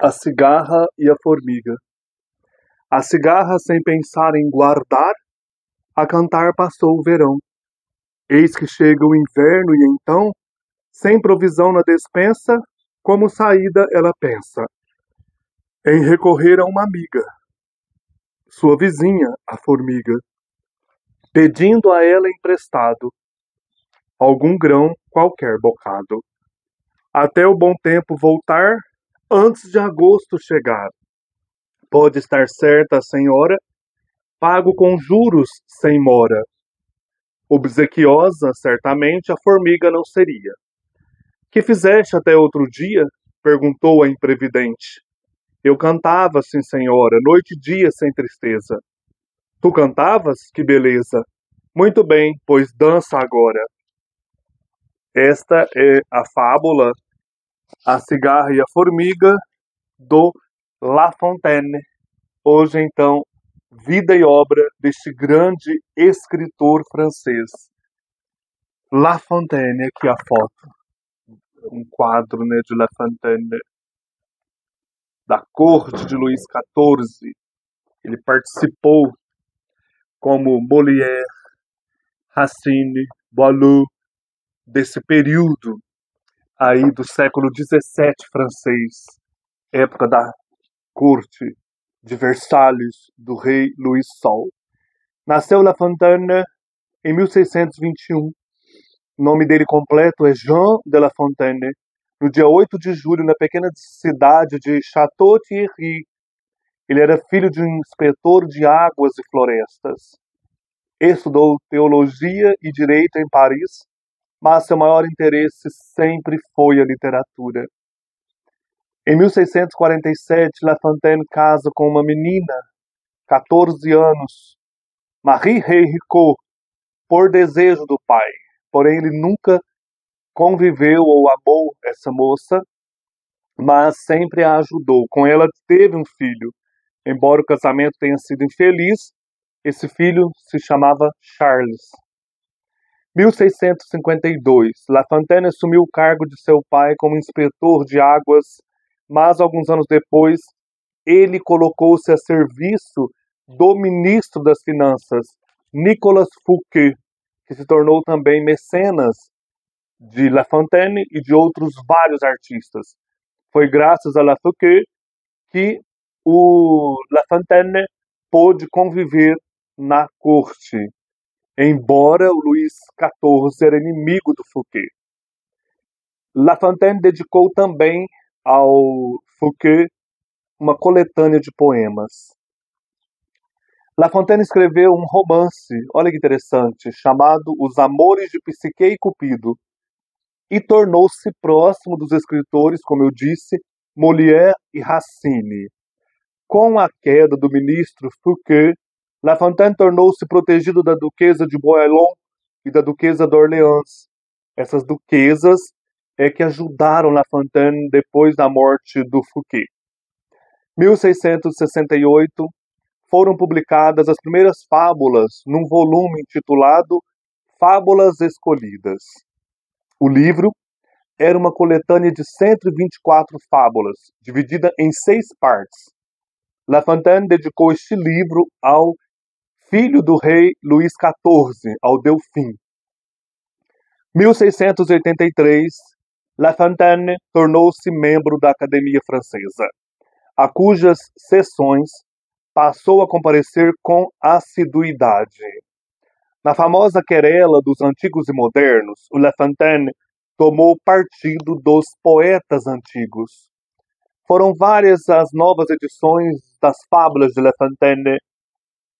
A cigarra e a formiga. A cigarra, sem pensar em guardar, a cantar passou o verão. Eis que chega o inverno e então, sem provisão na despensa, como saída ela pensa em recorrer a uma amiga, sua vizinha, a formiga, pedindo a ela emprestado algum grão, qualquer bocado, até o bom tempo voltar, antes de agosto chegar. Pode estar certa a senhora, pago com juros sem mora. Obsequiosa, certamente, a formiga não seria. Que fizeste até outro dia? Perguntou a imprevidente. Eu cantava, sim, senhora, noite e dia sem tristeza. Tu cantavas? Que beleza! Muito bem, pois dança agora. Esta é a fábula A Cigarra e a Formiga, do La Fontaine. Hoje, então, vida e obra deste grande escritor francês. La Fontaine, aqui a foto. Um quadro, né, de La Fontaine, da corte de Luís XIV. Ele participou como Molière, Racine, Boileau, desse período aí do século XVII francês, época da corte de Versalhes do rei Luís Sol. Nasceu La Fontaine em 1621. O nome dele completo é Jean de La Fontaine. No dia 8 de julho, na pequena cidade de Château-Thierry. Ele era filho de um inspetor de águas e florestas. Estudou teologia e direito em Paris, mas seu maior interesse sempre foi a literatura. Em 1647, La Fontaine casa com uma menina, 14 anos, Marie Ricot, por desejo do pai. Porém, ele nunca conviveu ou amou essa moça, mas sempre a ajudou. Com ela teve um filho. Embora o casamento tenha sido infeliz, esse filho se chamava Charles. 1652, La Fontaine assumiu o cargo de seu pai como inspetor de águas, mas alguns anos depois ele colocou-se a serviço do ministro das Finanças, Nicolas Fouquet, que se tornou também mecenas de La Fontaine e de outros vários artistas. Foi graças a La Fouquet que o La Fontaine pôde conviver na corte, embora o Luís XIV era inimigo do Fouquet. La Fontaine dedicou também ao Fouquet uma coletânea de poemas. La Fontaine escreveu um romance, olha que interessante, chamado Os Amores de Psique e Cupido, e tornou-se próximo dos escritores, como eu disse, Molière e Racine. Com a queda do ministro Fouquet, La Fontaine tornou-se protegido da duquesa de Bouillon e da duquesa d'Orléans. Essas duquesas é que ajudaram La Fontaine depois da morte do Fouquet. 1668, foram publicadas as primeiras fábulas num volume intitulado Fábulas Escolhidas. O livro era uma coletânea de 124 fábulas, dividida em 6 partes. La Fontaine dedicou este livro ao filho do rei Luís XIV, ao Delfim. 1683, La Fontaine tornou-se membro da Academia Francesa, a cujas sessões passou a comparecer com assiduidade. Na famosa querela dos antigos e modernos, o La Fontaine tomou partido dos poetas antigos. Foram várias as novas edições das fábulas de La Fontaine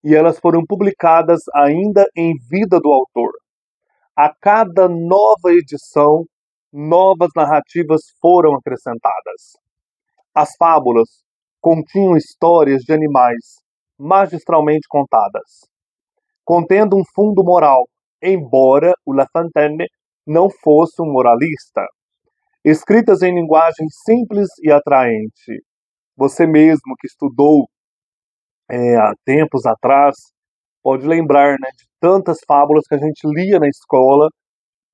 e elas foram publicadas ainda em vida do autor. A cada nova edição, novas narrativas foram acrescentadas. As fábulas continham histórias de animais magistralmente contadas, contendo um fundo moral, embora o La Fontaine não fosse um moralista. Escritas em linguagem simples e atraente. Você mesmo que estudou há tempos atrás, pode lembrar, né, de tantas fábulas que a gente lia na escola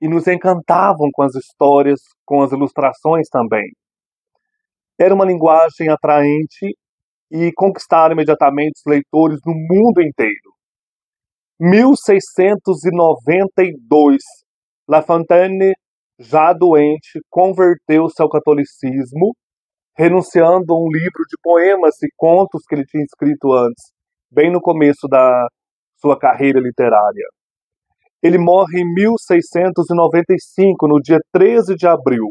e nos encantavam com as histórias, com as ilustrações também. Era uma linguagem atraente e conquistaram imediatamente os leitores no mundo inteiro. 1692, La Fontaine, já doente, converteu-se ao catolicismo, renunciando a um livro de poemas e contos que ele tinha escrito antes, bem no começo da sua carreira literária. Ele morre em 1695, no dia 13 de abril.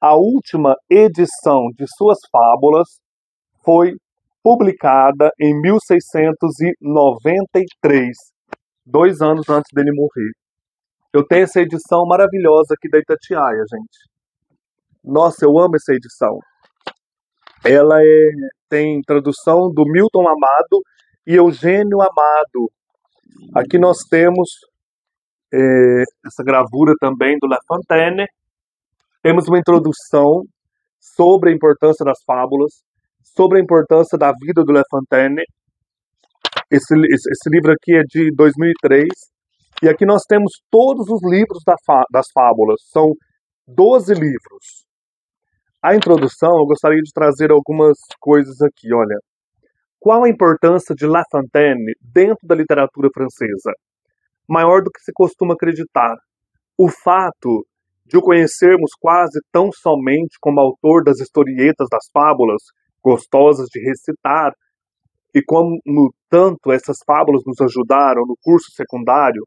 A última edição de suas fábulas foi publicada em 1693, 2 anos antes dele morrer. Eu tenho essa edição maravilhosa aqui da Itatiaia, gente. Nossa, eu amo essa edição. Ela tem tradução do Milton Amado e Eugênio Amado. Aqui nós temos essa gravura também do La Fontaine. Temos uma introdução sobre a importância das fábulas, sobre a importância da vida do La Fontaine. Esse livro aqui é de 2003. E aqui nós temos todos os livros das fábulas. São 12 livros. A introdução, eu gostaria de trazer algumas coisas aqui, olha. Qual a importância de La Fontaine dentro da literatura francesa? Maior do que se costuma acreditar. O fato de o conhecermos quase tão somente como autor das historietas das fábulas, gostosas de recitar, e como tanto essas fábulas nos ajudaram no curso secundário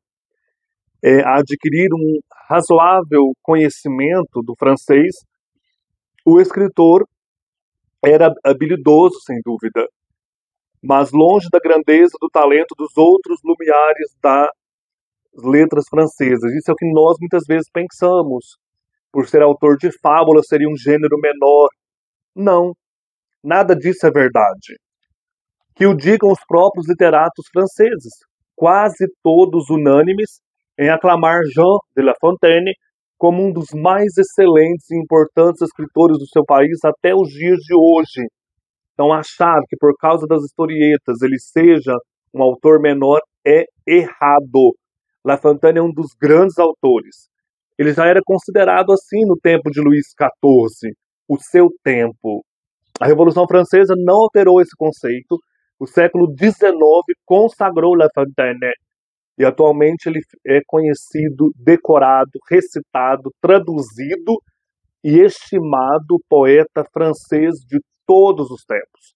a adquirir um razoável conhecimento do francês, o escritor era habilidoso, sem dúvida, mas longe da grandeza do talento dos outros lumiares das letras francesas. Isso é o que nós muitas vezes pensamos. Por ser autor de fábulas, seria um gênero menor. Não, nada disso é verdade. Que o digam os próprios literatos franceses, quase todos unânimes em aclamar Jean de La Fontaine como um dos mais excelentes e importantes escritores do seu país até os dias de hoje. Então, achar que por causa das historietas ele seja um autor menor é errado. La Fontaine é um dos grandes autores. Ele já era considerado assim no tempo de Luís XIV, o seu tempo. A Revolução Francesa não alterou esse conceito. O século XIX consagrou La Fontaine. E atualmente ele é conhecido, decorado, recitado, traduzido e estimado poeta francês de todos os tempos.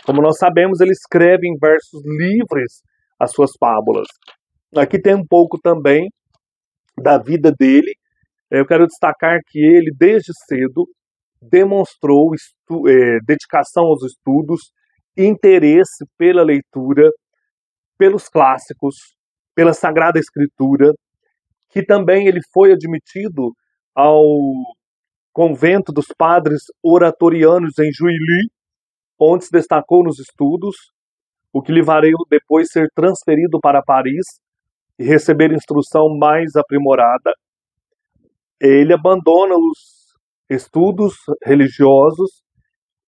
Como nós sabemos, ele escreve em versos livres as suas fábulas. Aqui tem um pouco também da vida dele. Eu quero destacar que ele, desde cedo, demonstrou dedicação aos estudos, interesse pela leitura, pelos clássicos, pela Sagrada Escritura, que também ele foi admitido ao convento dos padres oratorianos em Juilly, onde se destacou nos estudos, o que lhe valeu depois ser transferido para Paris e receber instrução mais aprimorada. Ele abandona os estudos religiosos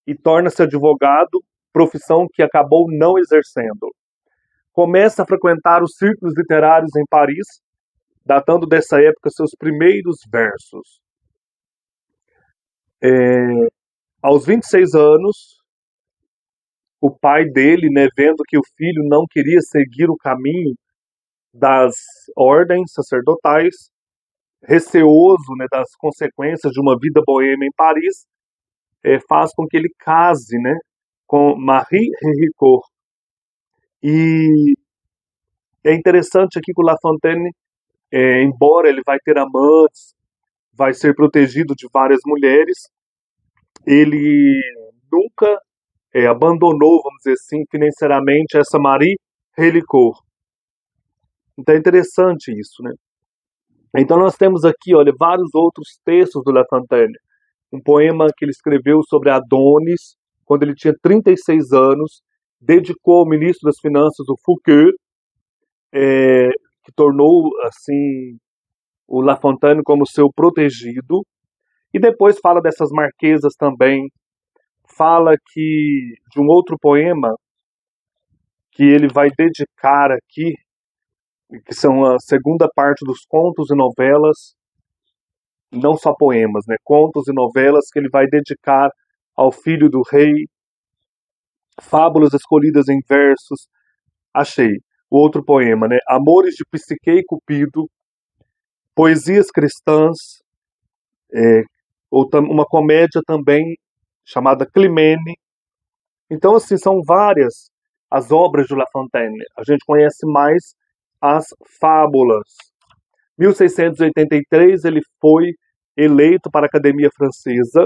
e torna-se advogado, profissão que acabou não exercendo. Começa a frequentar os círculos literários em Paris, datando dessa época seus primeiros versos. Aos 26 anos, o pai dele, vendo que o filho não queria seguir o caminho das ordens sacerdotais, receoso das consequências de uma vida boêmia em Paris, faz com que ele case com Marie Henricourt. E é interessante aqui que o La Fontaine, embora ele vai ter amantes, vai ser protegido de várias mulheres, ele nunca abandonou, vamos dizer assim, financeiramente essa Marie Henricourt. Então é interessante isso, Então nós temos aqui, olha, vários outros textos do La Fontaine. Um poema que ele escreveu sobre Adonis, quando ele tinha 36 anos, dedicou ao ministro das Finanças, o Fouquet, que tornou, assim, o La Fontaine como seu protegido. E depois fala dessas marquesas também. Fala de um outro poema que ele vai dedicar aqui, que são a segunda parte dos contos e novelas, não só poemas, contos e novelas que ele vai dedicar ao filho do rei, fábulas escolhidas em versos. Achei o outro poema, né? Amores de Psique e Cupido, poesias cristãs, é, uma comédia também chamada Climene. Então, assim, são várias as obras de La Fontaine. A gente conhece mais as fábulas. 1683 ele foi eleito para a Academia Francesa.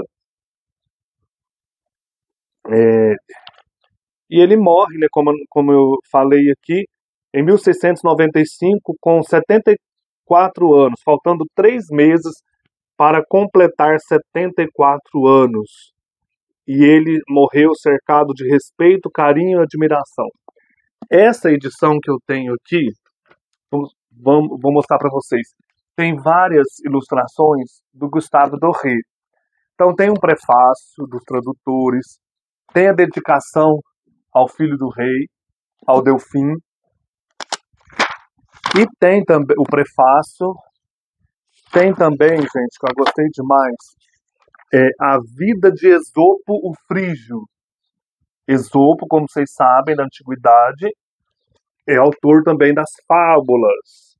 E ele morre, né, como eu falei aqui, em 1695, com 74 anos, faltando 3 meses para completar 74 anos. E ele morreu cercado de respeito, carinho e admiração. Essa edição que eu tenho aqui, vou mostrar para vocês, tem várias ilustrações do Gustave Doré. Então tem um prefácio dos tradutores, tem a dedicação ao filho do rei, ao Delfim, e tem também o prefácio, tem também, gente, que eu gostei demais, a vida de Esopo o Frígio. Esopo, como vocês sabem, na antiguidade, é autor também das fábulas.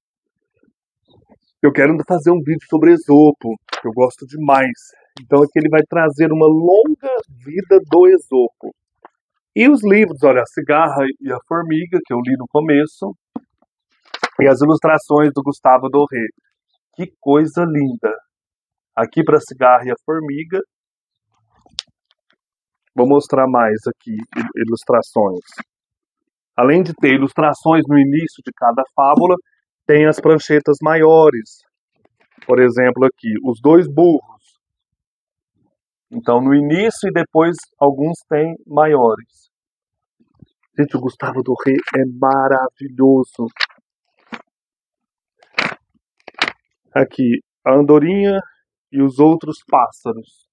Eu quero fazer um vídeo sobre Esopo, que eu gosto demais. Então aqui ele vai trazer uma longa vida do Esopo. E os livros, olha, A Cigarra e a Formiga, que eu li no começo, e as ilustrações do Gustave Doré. Que coisa linda! Aqui para A Cigarra e a Formiga. Vou mostrar mais aqui ilustrações. Além de ter ilustrações no início de cada fábula, tem as pranchetas maiores. Por exemplo, aqui, Os Dois Burros. Então, no início e depois, alguns têm maiores. Gente, o Gustave Doré é maravilhoso. Aqui, A Andorinha e os Outros Pássaros.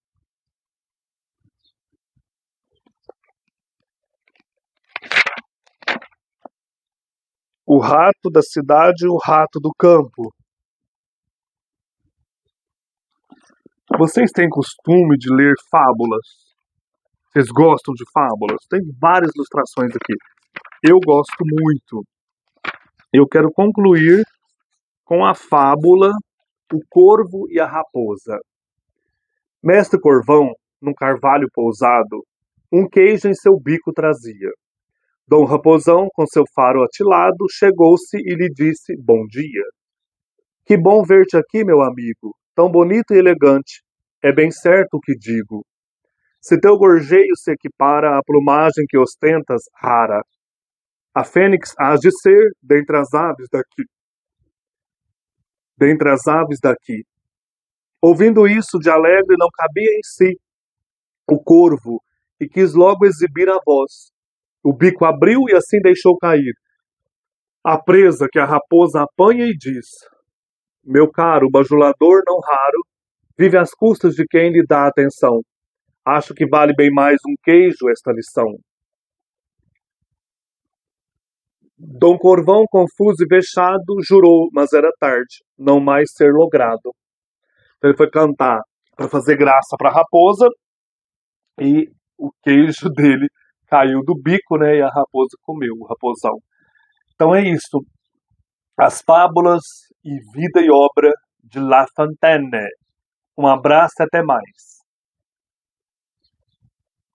O Rato da Cidade e o Rato do Campo. Vocês têm costume de ler fábulas? Vocês gostam de fábulas? Tem várias ilustrações aqui. Eu gosto muito. Eu quero concluir com a fábula O Corvo e a Raposa. Mestre Corvão, num carvalho pousado, um queijo em seu bico trazia. Dom Raposão, com seu faro atilado, chegou-se e lhe disse, bom dia. Que bom ver-te aqui, meu amigo, tão bonito e elegante, é bem certo o que digo. Se teu gorjeio se equipara à plumagem que ostentas, rara, a fênix hás de ser dentre as aves daqui. Dentre as aves daqui. Ouvindo isso, de alegre não cabia em si o corvo, e quis logo exibir a voz. O bico abriu e assim deixou cair a presa que a raposa apanha e diz: meu caro bajulador não raro, vive às custas de quem lhe dá atenção. Acho que vale bem mais um queijo esta lição. Dom Corvão, confuso e vexado, jurou, mas era tarde, não mais ser logrado. Então ele foi cantar para fazer graça para a raposa e o queijo dele caiu do bico, né? E a raposa comeu, o raposão. Então é isso. As fábulas e vida e obra de La Fontaine. Um abraço e até mais.